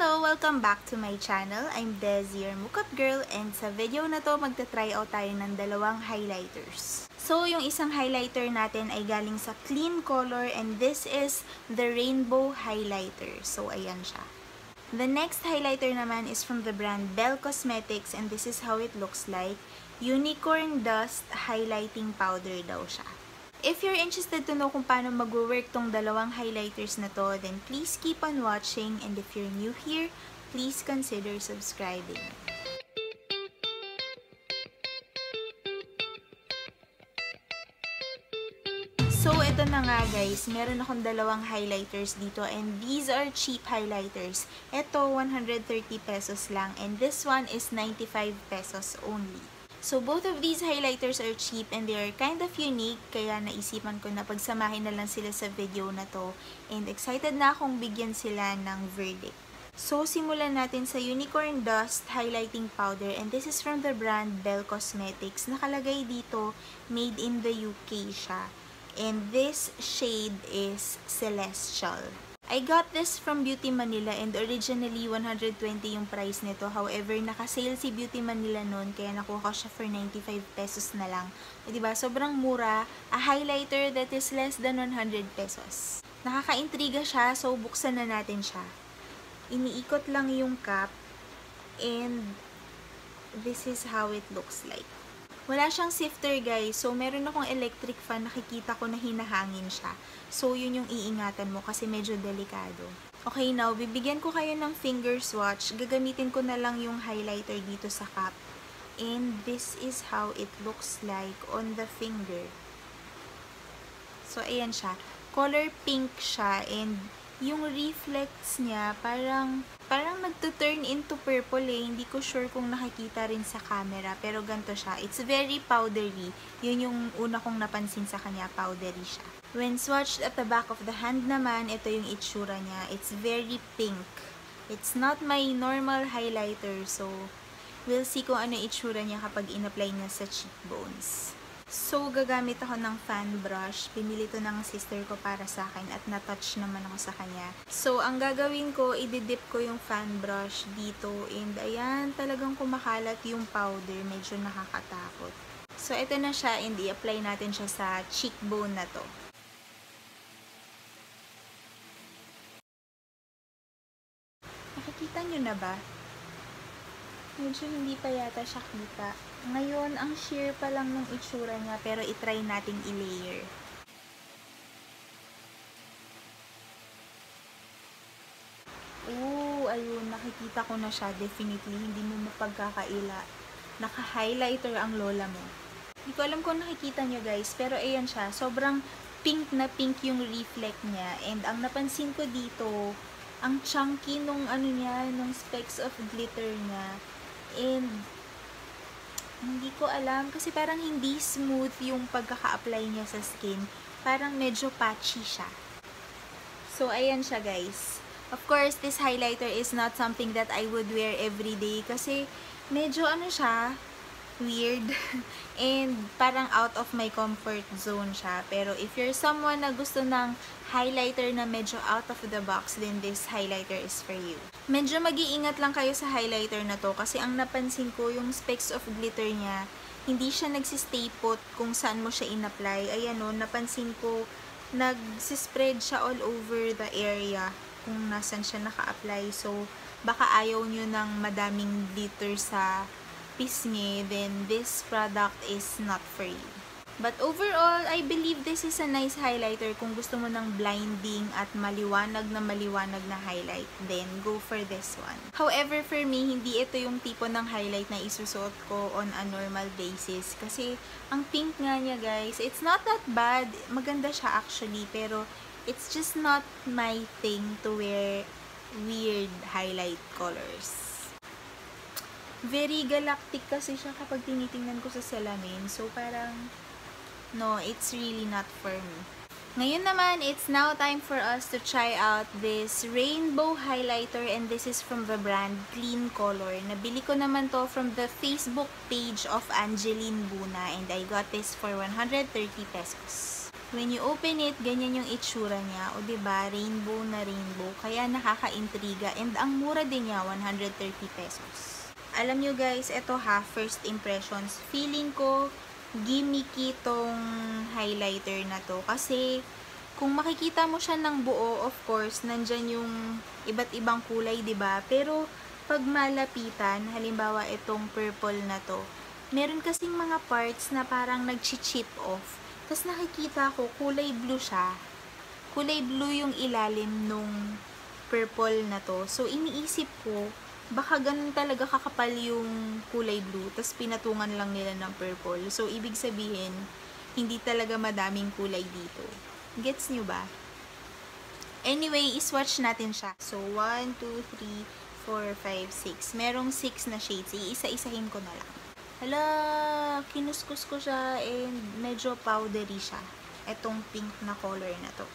Hello! Welcome back to my channel. I'm Desi, your makeup girl, and sa video na to, magta-try out tayo ng dalawang highlighters. So, yung isang highlighter natin ay galing sa Clean Color, and this is the Rainbow Highlighter. So, ayan siya. The next highlighter naman is from the brand Belle Cosmetics, and this is how it looks like. Unicorn Dust Highlighting Powder daw siya. If you're interested to know kung paano mag-work tong dalawang highlighters na to, then please keep on watching, and if you're new here, please consider subscribing. So, ito na nga guys, meron akong dalawang highlighters dito, and these are cheap highlighters. Ito, 130 pesos lang, and this one is 95 pesos only. So, both of these highlighters are cheap and they are kind of unique, kaya naisipan ko na pagsamahin na lang sila sa video na to, and excited na akong bigyan sila ng verdict. So, simulan natin sa Unicorn Dust Highlighting Powder, and this is from the brand Belle Cosmetics. Nakalagay dito, made in the UK siya. And this shade is Celestial. I got this from Beauty Manila, and originally 120 yung price nito. However, naka-sale si Beauty Manila noon, kaya nakuha ko siya for 95 pesos na lang. O, diba? Sobrang mura. A highlighter that is less than 100 pesos. Nakaka-intriga siya, so buksan na natin siya. Iniikot lang yung cap, and this is how it looks like. Wala siyang sifter guys, so meron akong electric fan, nakikita ko na hinahangin siya. So yun yung iingatan mo kasi medyo delikado. Okay, now bibigyan ko kayo ng finger swatch. Gagamitin ko na lang yung highlighter dito sa cap. And this is how it looks like on the finger. So ayan siya. Color pink siya, and yung reflex niya parang nagto-turn into purple eh. Hindi ko sure kung nakikita rin sa camera, pero ganito siya. It's very powdery. Yun yung una kong napansin sa kanya, powdery siya. When swatched at the back of the hand naman, ito yung itsura niya. It's very pink. It's not my normal highlighter, so we'll see kung ano itsura niya kapag in-apply niya sa cheekbones. So, gagamit ako ng fan brush. Pinili to ng sister ko para sa akin at na-touch naman ako sa kanya. So, ang gagawin ko, ididip ko yung fan brush dito. And ayan, talagang kumakalat yung powder. Medyo nakakatakot. So, ito na siya, and i-apply natin siya sa cheekbone na to. Nakikita nyo na ba? Medyo hindi pa yata siya kita. Ngayon, ang sheer pa lang ng itsura niya, pero itry nating i-layer. Oo, ayun, nakikita ko na siya. Definitely, hindi mo mapagkakaila. Naka-highlighter ang lola mo. Hindi ko alam kung nakikita niyo guys, pero ayan siya. Sobrang pink na pink yung reflect niya. And ang napansin ko dito, ang chunky nung ano niya, nung specks of glitter niya. And hindi ko alam kasi parang hindi smooth yung pagkaka-apply niya sa skin. Parang medyo patchy siya. So, ayan siya guys. Of course, this highlighter is not something that I would wear every day kasi medyo ano siya, weird. And parang out of my comfort zone siya. Pero if you're someone na gusto ng highlighter na medyo out of the box, then this highlighter is for you. Medyo mag-iingat lang kayo sa highlighter na to kasi ang napansin ko, yung specks of glitter niya, hindi siya nagsistay put kung saan mo siya in-apply. Ayan o, napansin ko, nagsispread siya all over the area kung nasan siya naka-apply. So, baka ayaw nyo ng madaming glitter sa pisngi, then this product is not for you. But overall, I believe this is a nice highlighter. Kung gusto mo ng blinding at maliwanag na highlight, then go for this one. However, for me, hindi ito yung tipo ng highlight na isusuot ko on a normal basis. Kasi, ang pink nga niya guys, it's not that bad. Maganda siya actually, pero it's just not my thing to wear weird highlight colors. Very galactic kasi siya kapag tinitingnan ko sa salamin. So, parang no, it's really not for me. Ngayon naman, it's now time for us to try out this rainbow highlighter, and this is from the brand Clean Color. Nabili ko naman to from the Facebook page of Angeline Buna, and I got this for 130 pesos. When you open it, ganyan yung itsura niya. O diba, rainbow na rainbow. Kaya nakaka-intriga. And ang mura din niya, 130 pesos. Alam nyo guys, eto ha, first impressions. Feeling ko, gimmicky tong highlighter na to. Kasi, kung makikita mo siya ng buo, of course, nandyan yung iba't ibang kulay, diba? Pero, pag malapitan, halimbawa itong purple na to, meron kasing mga parts na parang nag-chip off. Tapos nakikita ko, kulay blue siya. Kulay blue yung ilalim nung purple na to. So, iniisip ko, baka ganun talaga kakapal yung kulay blue. Tapos, pinatungan lang nila ng purple. So, ibig sabihin, hindi talaga madaming kulay dito. Gets nyo ba? Anyway, iswatch natin siya. So, 1, 2, 3, 4, 5, 6. Merong 6 na shades. Iisa-isahin ko na lang. Hala, kinuskus ko siya and medyo powdery siya. Etong pink na color na to.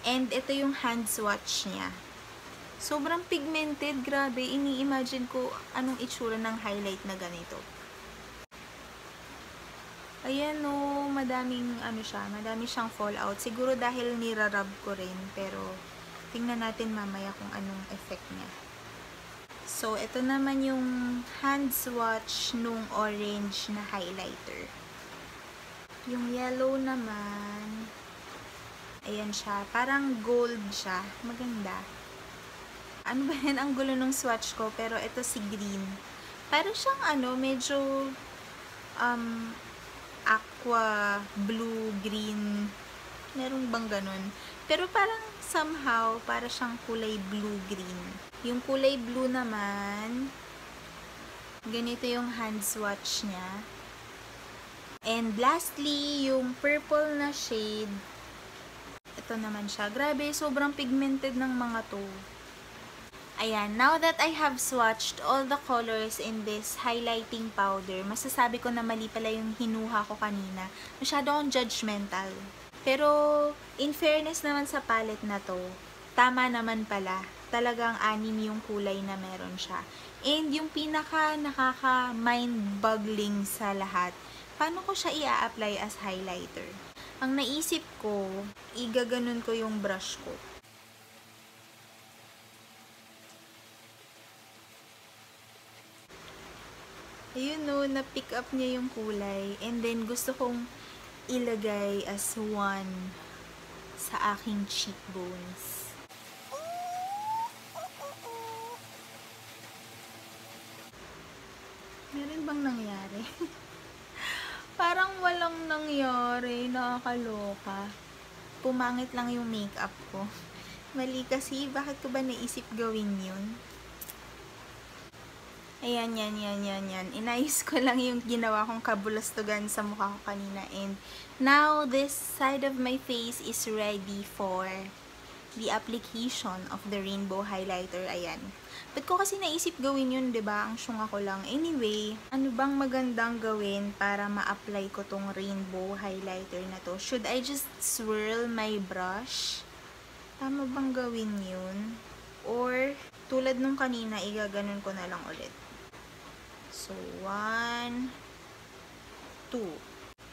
And ito yung hand swatch niya. Sobrang pigmented, grabe. Ini-imagine ko anong itsura ng highlight na ganito. Ayan o, madaming madami siyang fallout. Siguro dahil nirarub ko rin, pero tingnan natin mamaya kung anong effect niya. So, ito naman yung hand swatch nung orange na highlighter. Yung yellow naman, ayan siya. Parang gold siya. Maganda. Ano ba yan? Ang gulo nung swatch ko. Pero ito si green. Parang siyang medyo aqua, blue, green. Merong bang ganun? Pero parang somehow, para siyang kulay blue-green. Yung kulay blue naman, ganito yung hand swatch niya. And lastly, yung purple na shade, ito naman siya. Grabe, sobrang pigmented ng mga to. Ayan, now that I have swatched all the colors in this highlighting powder, masasabi ko na mali pala yung hinuha ko kanina. Masyado akong judgmental. Pero, in fairness naman sa palette na to, tama naman pala. Talagang 6 yung kulay na meron siya. And yung pinaka nakaka-mind-boggling sa lahat, paano ko siya i-apply as highlighter? Ang naisip ko, igaganon ko yung brush ko. Ayun no, na-pick up niya yung kulay. And then, gusto kong ilagay as one sa aking cheekbones. Meron bang nangyari? Parang walang nangyari. Nakakaloka. Pumangit lang yung makeup ko. Mali kasi. Bakit ko ba naisip gawin yun? Ayan, yan. Inayos ko lang yung ginawa kong kabulastugan sa mukha ko kanina. And now, this side of my face is ready for the application of the rainbow highlighter. Ayan. Ba't ko kasi naisip gawin yun, diba? Ang syunga ko lang. Anyway, ano bang magandang gawin para ma-apply ko tong rainbow highlighter na to? Should I just swirl my brush? Tama bang gawin yun? Or, tulad nung kanina, igaganon ko na lang ulit. So, 1, 2.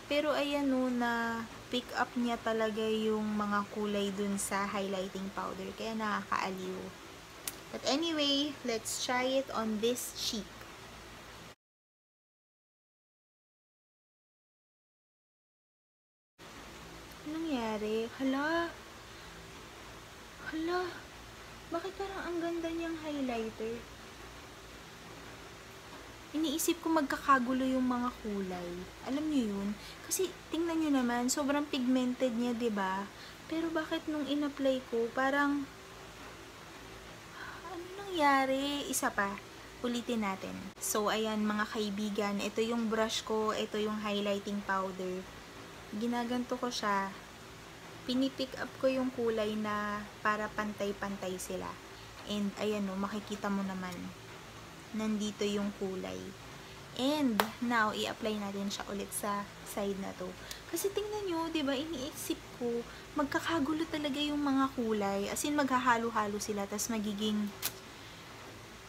Pero ayan no, na pick up niya talaga yung mga kulay dun sa highlighting powder. Kaya nakakaaliw. But anyway, let's try it on this cheek. Anong nangyari? Hala. Bakit parang ang ganda niyang highlighter? Iniisip ko magkakagulo yung mga kulay. Alam niyo yun? Kasi tingnan niyo naman, sobrang pigmented niya, 'di ba? Pero bakit nung in-apply ko, parang ano nangyari? Isa pa. Ulitin natin. So, ayan mga kaibigan, ito yung brush ko, ito yung highlighting powder. Ginaganto ko siya. Pinipick up ko yung kulay na para pantay-pantay sila. And ayan no, makikita mo naman. Nandito yung kulay. And, now, i-apply natin siya ulit sa side na to. Kasi tingnan nyo, diba, iniisip ko, magkakagulo talaga yung mga kulay. As in, maghahalo-halo sila, tas magiging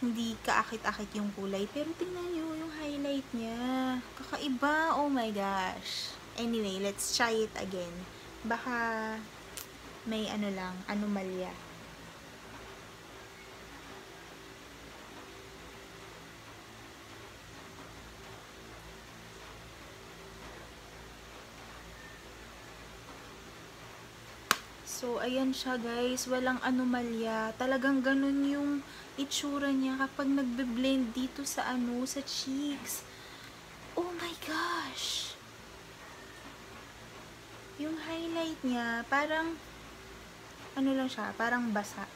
hindi kaakit-akit yung kulay. Pero tingnan nyo, yung highlight niya. Kakaiba, oh my gosh. Anyway, let's try it again. Baka may ano lang, anomalya. So, ayan siya guys. Walang anomalya. Talagang ganun yung itsura niya kapag nagbe-blend dito sa ano, sa cheeks. Oh my gosh! Yung highlight niya, parang ano lang siya, parang basa.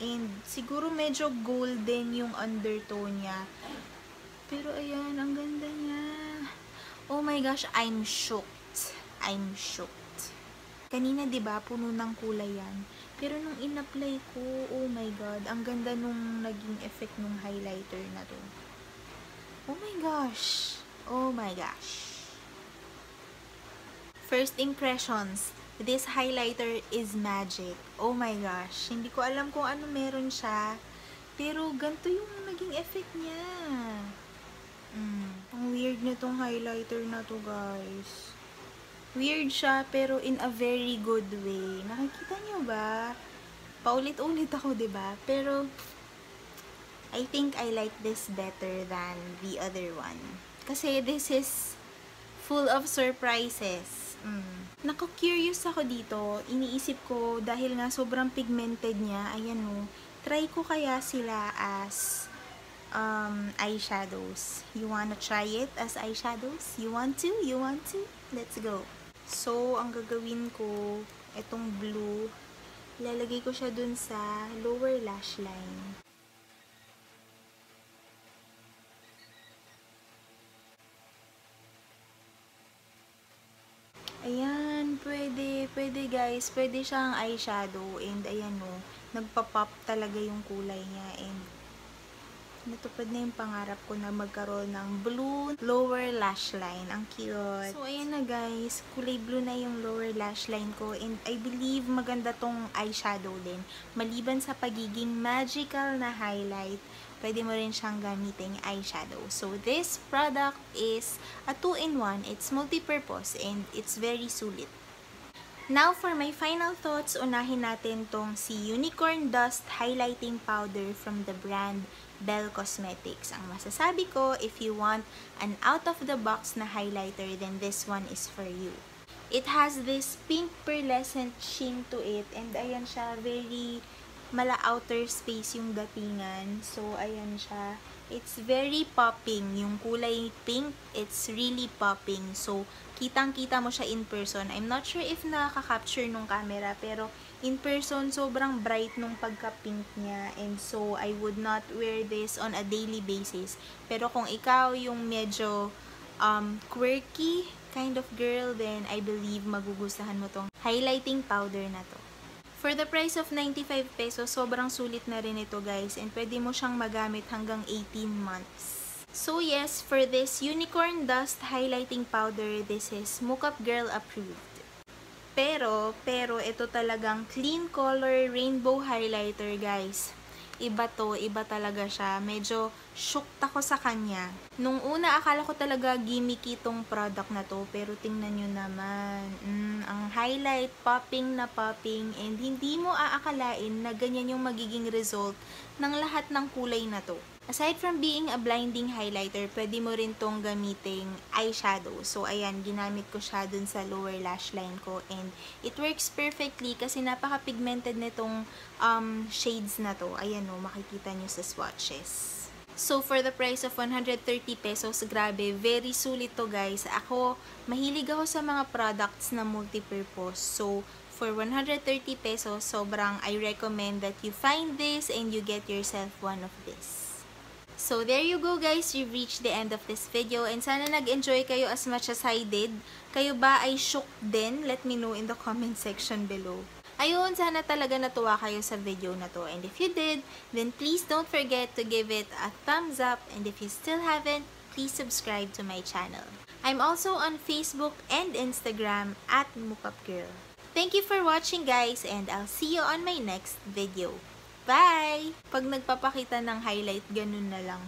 And siguro medyo golden yung undertone niya. Pero ayan, ang ganda niya. Oh my gosh, I'm shocked. I'm shocked. Kanina 'di ba puno ng kulay yan. Pero nung in-apply ko, oh my god, ang ganda nung naging effect nung highlighter na to. Oh my gosh. Oh my gosh. First impressions, this highlighter is magic. Oh my gosh. Hindi ko alam kung ano meron siya. Pero ganito yung naging effect niya. Ang weird nitong highlighter na to, guys. Weird siya, pero in a very good way. Nakikita niyo ba? Paulit-ulit ako, 'di ba? Pero, I think I like this better than the other one. Kasi this is full of surprises. Naku-curious ako dito. Iniisip ko, dahil nga sobrang pigmented niya, ayan o, try ko kaya sila as eyeshadows. You wanna try it as eyeshadows? You want to? You want to? Let's go! So, ang gagawin ko, itong blue, ilalagay ko siya dun sa lower lash line. Ayan, pwede guys, pwede siyang eyeshadow, and ayan o, nagpa-pop talaga yung kulay niya, and natupad na yung pangarap ko na magkaroon ng blue lower lash line. Ang cute. So, ayan na guys. Kulay blue na yung lower lash line ko. And I believe maganda tong eyeshadow din. Maliban sa pagiging magical na highlight, pwede mo rin siyang gamiting eyeshadow. So, this product is a 2-in-1. It's multi-purpose and it's very sulit. Now, for my final thoughts, unahin natin tong si Unicorn Dust Highlighting Powder from the brand Belle Cosmetics. Ang masasabi ko, if you want an out-of-the-box na highlighter, then this one is for you. It has this pink pearlescent sheen to it, and ayan siya, very mala outer space yung datingan. So, ayan siya. It's very popping. Yung kulay pink, it's really popping. So, kitang-kita mo siya in person. I'm not sure if nakaka-capture nung camera, pero in person, sobrang bright nung pagka-pink niya. And so, I would not wear this on a daily basis. Pero kung ikaw yung medyo quirky kind of girl, then I believe magugustuhan mo tong highlighting powder na to. For the price of 95 pesos, sobrang sulit na rin ito guys. And pwede mo siyang magamit hanggang 18 months. So yes, for this Unicorn Dust Highlighting Powder, this is Makeup Girl approved. Pero ito talagang clean color rainbow highlighter guys. Iba to, iba talaga siya. Medyo shocked ako sa kanya. Nung una, akala ko talaga gimmicky tong product na to. Pero tingnan nyo naman. Ang highlight, popping na popping. And hindi mo aakalain na ganyan yung magiging result ng lahat ng kulay na to. Aside from being a blinding highlighter, pwede mo rin tong gamiting eyeshadow. So, ayan, ginamit ko siya dun sa lower lash line ko. And it works perfectly kasi napaka-pigmented nitong shades na to. Ayan o, makikita nyo sa swatches. So, for the price of 130 pesos, grabe, very sulit to guys. Ako, mahilig ako sa mga products na multi-purpose. So, for 130 pesos, sobrang I recommend that you find this and you get yourself one of this. So, there you go guys. You've reached the end of this video. And sana nag-enjoy kayo as much as I did. Kayo ba ay shocked din? Let me know in the comment section below. Ayun, sana talaga natuwa kayo sa video na to. And if you did, then please don't forget to give it a thumbs up. And if you still haven't, please subscribe to my channel. I'm also on Facebook and Instagram at MakeupGirl. Thank you for watching guys, and I'll see you on my next video. Bye! Pag nagpapakita ng highlight, ganun na lang.